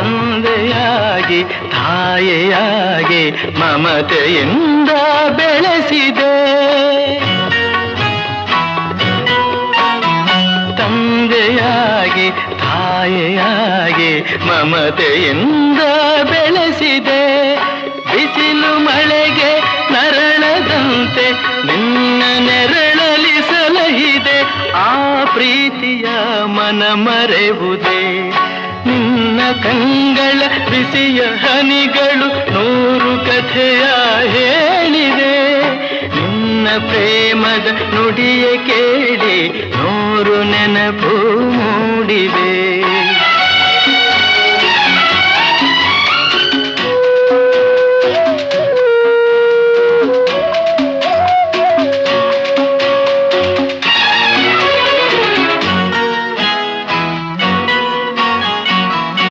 ತಂದೆಯಾಗಿ ತಾಯಿಯಾಗಿ ಮಮತೆಯಿಂದ ಬೆಳೆಸಿದೆ. ತಂದೆಯಾಗಿ ತಾಯಿಯಾಗಿ ಮಮತೆಯಿಂದ ಬೆಳೆಸಿದೆ. ಬಿಸಿಲು ಮಳೆಗೆ ನರಳದಂತೆ ನಿನ್ನ ನೆರಳಲಿ ಸಲಹಿದೆ. ಆ ಪ್ರೀತಿಯ ಮನ ಮರೆವುದೇ. ನಿನ್ನ ಕಂಗಳ ಬಿಸಿಯ ಹನಿಗಳು 100 ಕಥೆಯ ಹೇಳಿದೆ. ನಿನ್ನ ಪ್ರೇಮದ ನುಡಿಯ ಕೇಳಿ 100 ನೆನಪು ಮೂಡಿವೆ.